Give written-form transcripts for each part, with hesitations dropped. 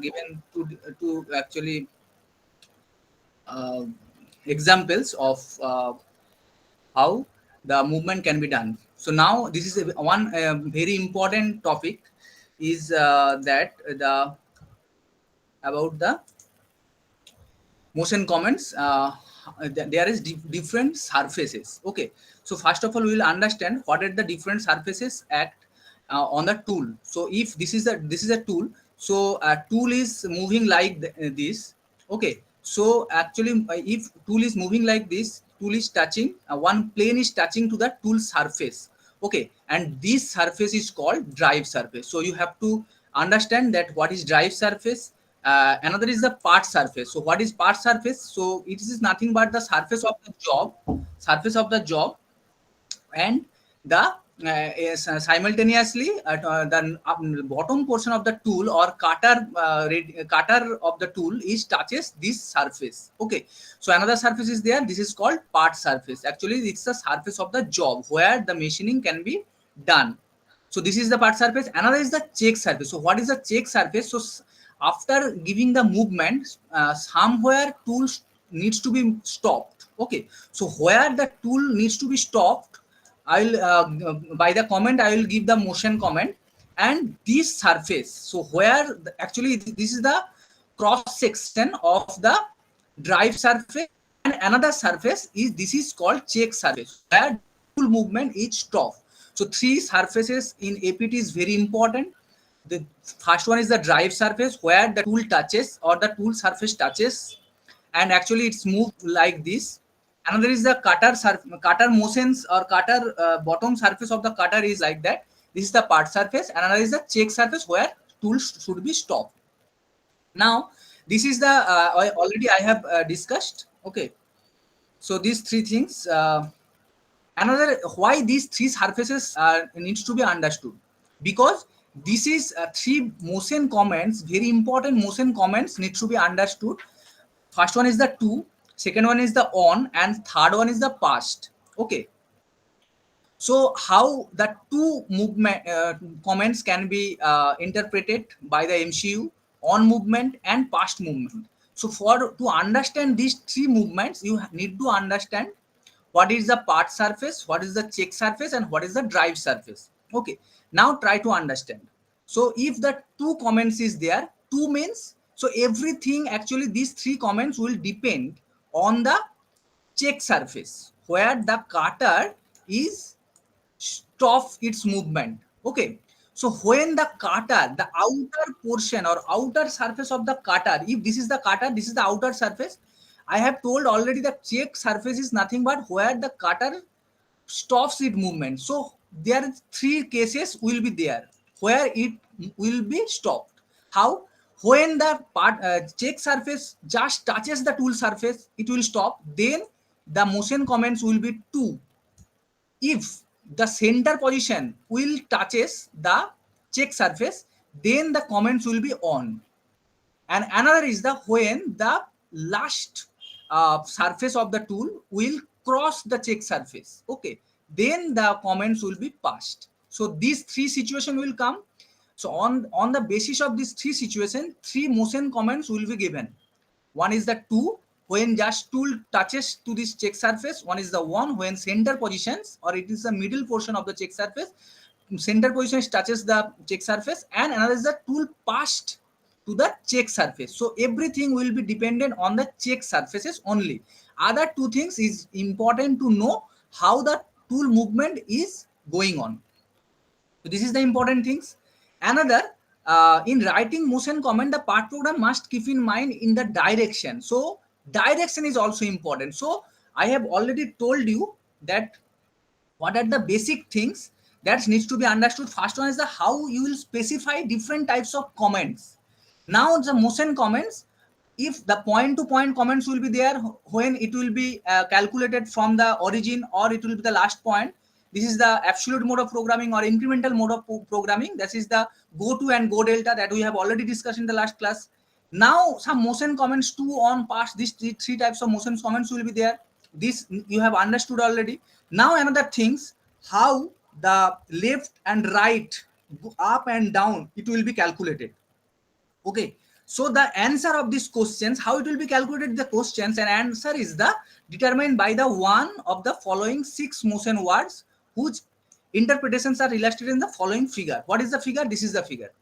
given two actually uh, examples of how the movement can be done. So now this is one very important topic is that the about the motion comments. There is different surfaces. Okay, so first of all we will understand what are the different surfaces act on the tool. So if this is a tool, so a tool is moving like this. Okay, so actually if tool is moving like this, tool is touching one plane is touching to the tool surface. Okay, and this surface is called drive surface. So you have to understand that what is drive surface. Another is the part surface. So what is part surface? So it is nothing but the surface of the job, and the is, simultaneously at the bottom portion of the tool or cutter of the tool is touches this surface. Okay, so another surface is there. This is called part surface. Actually, it's the surface of the job where the machining can be done. So this is the part surface. Another is the check surface. So what is the check surface? So after giving the movement, somewhere tools needs to be stopped. Okay, so where the tool needs to be stopped, I'll by the comment I will give the motion comment, and this surface. So where actually this is the cross section of the drive surface, and another surface is this is called check surface where tool movement is stopped. So three surfaces in APT is very important. The first one is the drive surface where the tool touches or the tool surface touches, and actually it's moved like this. Another is the cutter motions or cutter bottom surface of the cutter is like that. This is the part surface. Another is the check surface where tools should be stopped. Now this is the already I have discussed. Okay, so these three things. Another why these three surfaces needs to be understood, because this is three motion comments, very important motion comments needs to be understood. First one is the to, second one is the on, and third one is the past. Okay, so how the two movement comments can be interpreted by the MCU: on movement and past movement. So for to understand these three movements, you need to understand what is the part surface, what is the check surface, and what is the drive surface. Okay, now try to understand. So if the two comments is there, two means, so everything actually these three comments will depend on the check surface where the cutter is stop its movement. Okay, so when the cutter, the outer portion or outer surface of the cutter, if this is the cutter, this is the outer surface. I have told already the check surface is nothing but where the cutter stops its movement. So there are three cases will be there where it will be stopped. How? When the part check surface just touches the tool surface, it will stop. Then the motion comments will be two. If the center position will touches the check surface, then the comments will be on. And another is the when the last surface of the tool will cross the check surface. Okay, then the comments will be passed. So these three situation will come. So on the basis of these three situation, three motion comments will be given. One is the two, when just tool touches to this check surface. One is the one when center positions or it is the middle portion of the check surface, center position touches the check surface, and another is the tool passed to the check surface. So everything will be dependent on the check surfaces only. Other two things is important to know how the tool movement is going on. So this is the important things. Another, in writing motion comment, the part program must keep in mind in the direction. So direction is also important. So I have already told you that what are the basic things that needs to be understood. First one is the how you will specify different types of comments. Now the motion comments, if the point to point comments will be there when it will be calculated from the origin or it will be the last point. This is the absolute mode of programming or incremental mode of programming. This is the go to and go delta that we have already discussed in the last class. Now some motion comments to on past, these three types of motion comments will be there. This you have understood already. Now another things, how the left and right, up and down, it will be calculated. Okay, So the answer of these questions, how it will be calculated the questions, and answer is the determined by the one of the following 6 motion words whose interpretations are illustrated in the following figure. What is the figure? This is the figure.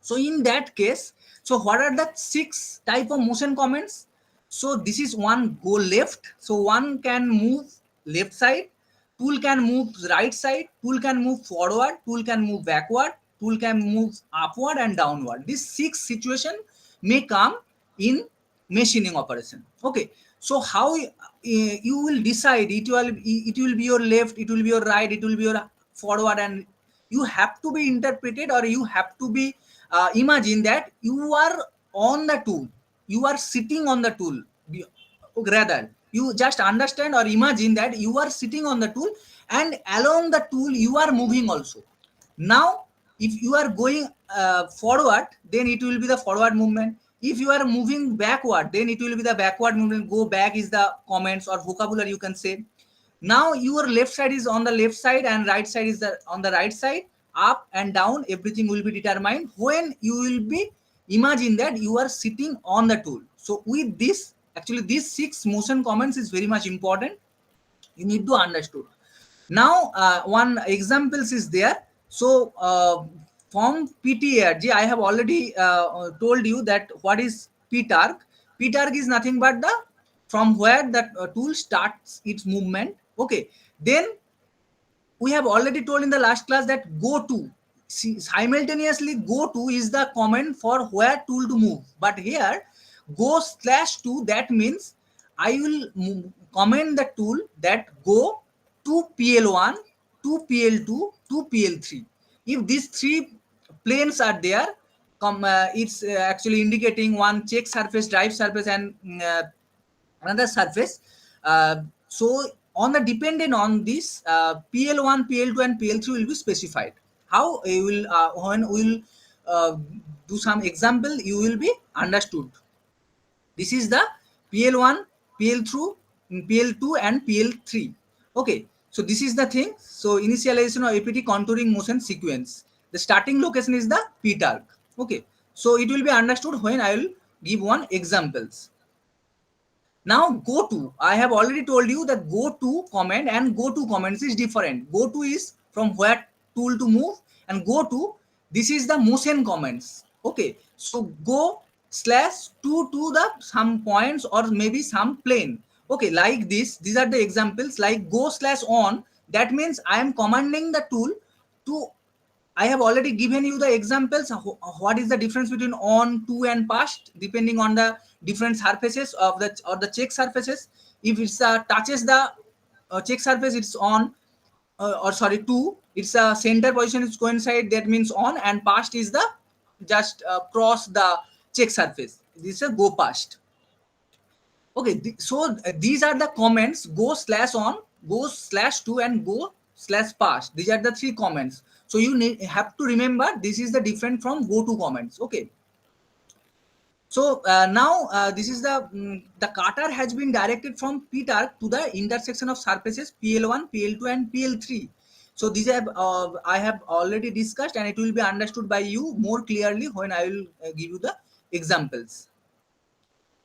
So in that case, so what are the 6 type of motion comments? So this is one go left. So one can move left side, tool can move right side, tool can move forward, tool can move backward, tool can move upward and downward. These 6 situation may come in machining operation. Okay, so how you will decide it will be your left, it will be your right, it will be your forward, and you have to be interpreted, or you have to be imagine that you are on the tool, you are sitting on the tool. Rather, you just understand or imagine that you are sitting on the tool, and along the tool you are moving also. Now if you are going forward, then it will be the forward movement. If you are moving backward, then it will be the backward movement. Go back is the comments or vocabulary you can say. Now your left side is on the left side and right side is on the right side. Up and down, everything will be determined when you will be imagine that you are sitting on the tool. So with this, actually these 6 motion comments is very much important. You need to understood. Now one examples is there. So from PTRG, I have already told you that what is PTARG. PTARG is nothing but the from where that tool starts its movement. Okay, then we have already told in the last class that go to, simultaneously go to is the command for where tool to move, but here go slash to, that means I will command the tool that go to PL1, to PL2, to PL3. If these 3 planes are there, it's actually indicating one check surface, drive surface, and another surface. So on the dependent on this, PL1, PL2 and PL3 will be specified. How you will when we will do some example, you will be understood. This is the PL1, PL2, PL2 and PL3. Okay, so this is the thing. So initialization of APT contouring motion sequence. The starting location is the PTARG. Okay, so it will be understood when I will give one examples. Now go to, I have already told you that go to command and go to commands is different. Go to is from where tool to move, and go to, this is the motion commands. Okay, so go slash to the some points or maybe some plane. Okay, like this, these are the examples. Like go slash on, that means I am commanding the tool to, I have already given you the examples. What is the difference between on, to, and past, depending on the different surfaces of the or the check surfaces. If it's touches the check surface, it's on, or sorry, to. It's a center position is coincide. That means on, and past is the just cross the check surface. This is a go past. Okay, so these are the comments: go slash on, go slash to, and go slash past. These are the 3 comments. So you have to remember this is the different from go to comments. Okay. So now this is the cutter has been directed from PTARG to the intersection of surfaces PL1, PL2 and PL3. So these I have already discussed, and it will be understood by you more clearly when I will give you the examples.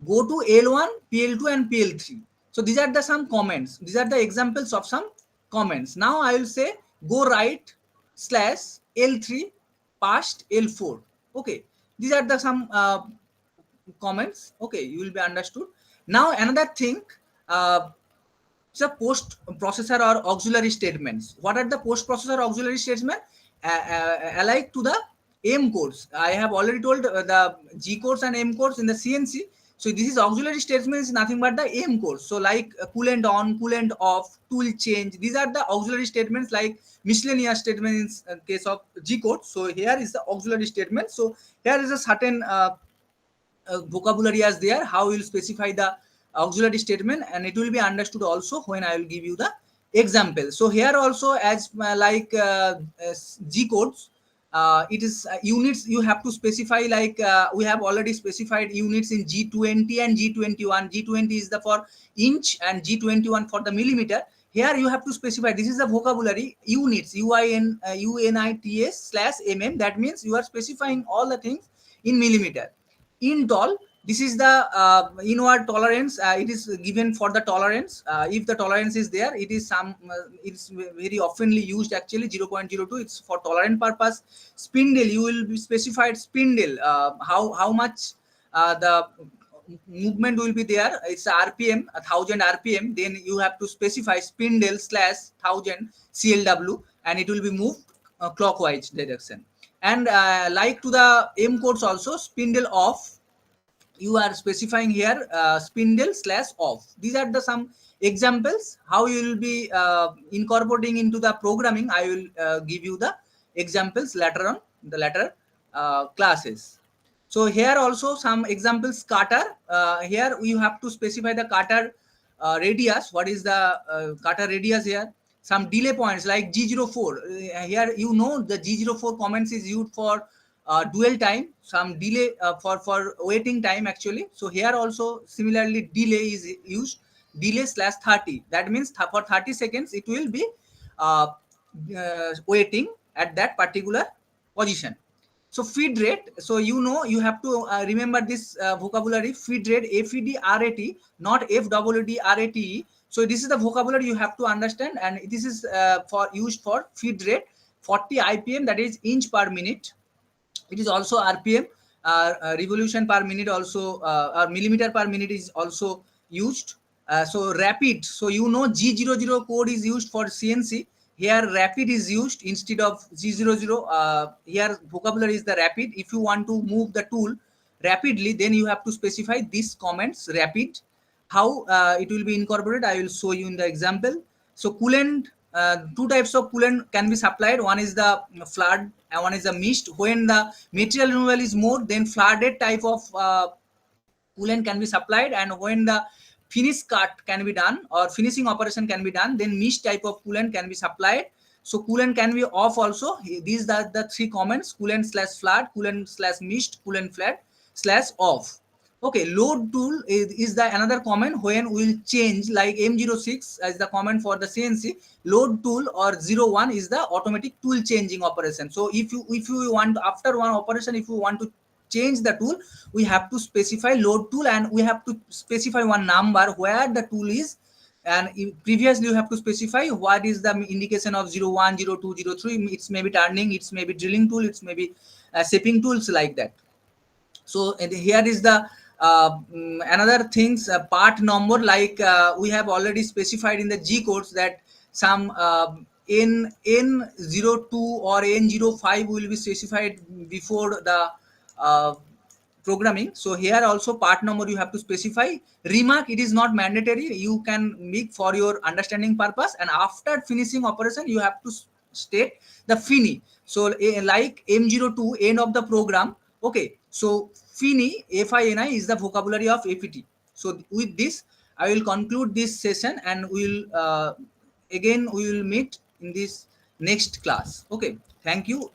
Go to L1, PL2 and PL3. So these are the some comments. These are the examples of some comments. Now I will say go right slash L3 past L4. Okay, these are the some comments. Okay, you will be understood. Now another thing, it's a post processor or auxiliary statements. What are the post processor auxiliary statements? Alike to the M codes. I have already told the G codes and M codes in the CNC. So this is auxiliary statement is nothing but the M codes. So like coolant on, coolant off, tool change. These are the auxiliary statements, like miscellaneous statements in case of G code. So here is the auxiliary statement. So here is a certain vocabulary as there. How we will specify the auxiliary statement, and it will be understood also when I will give you the example. So here also as like G codes, it is units you have to specify, like we have already specified units in G20 and G21. G20 is the for inch and G21 for the millimeter. Here you have to specify, this is the vocabulary, units, UNITS /mm. That means you are specifying all the things in millimeter. In tol, this is the inward tolerance, it is given for the tolerance. If the tolerance is there, it is some it's very oftenly used actually 0.02, it's for tolerant purpose. Spindle, you will be specified spindle, how much the movement will be there, it's rpm, 1000 rpm, then you have to specify spindle slash 1000 clw, and it will be moved clockwise direction. And like to the m codes also, spindle off, you are specifying here spindle slash off. These are the some examples how you will be incorporating into the programming. I will give you the examples later on the later classes. So here also some examples, cutter, here you have to specify the cutter radius, what is the cutter radius here. Some delay points like G04, here you know the G04 comments is used for dual time, some delay for waiting time actually. So here also similarly delay is used, delay slash 30, that means for 30 seconds it will be waiting at that particular position. So feed rate, so you know you have to remember this vocabulary, feed rate, FED RAT, not FWD RATE. So this is the vocabulary you have to understand, and this is for used for feed rate. 40 IPM, that is inch per minute. It is also RPM, revolution per minute also, or millimeter per minute is also used. So rapid, so you know G00 code is used for CNC. Here rapid is used instead of G00. Here vocabulary is the rapid. If you want to move the tool rapidly, then you have to specify these comments rapid. How it will be incorporated, I will show you in the example. So coolant, two types of coolant can be supplied. One is the flood and one is the mist. When the material removal is more, then flooded type of coolant can be supplied, and when the finish cut can be done or finishing operation can be done, then mist type of coolant can be supplied. So coolant can be off also. These are the three comments: coolant slash flood, coolant slash mist, coolant flood slash off. Okay, load tool is the another comment when we will change, like M06 as the comment for the CNC. Load tool or 01 is the automatic tool changing operation. So if you want, after one operation, if you want to change the tool, we have to specify load tool, and we have to specify one number where the tool is. And previously you have to specify what is the indication of 01, 02, 03. It's maybe turning, it's maybe drilling tool, it's maybe shaping tools, like that. So here is the another things, part number, like we have already specified in the G codes that some N02 or N05 will be specified before the programming. So here also part number you have to specify. Remark, it is not mandatory, you can make for your understanding purpose, and after finishing operation you have to state the fini. So like M02, end of the program. Okay, so fini, FINI is the vocabulary of APT. So with this I will conclude this session, and we will again we will meet in this next class. Okay, thank you.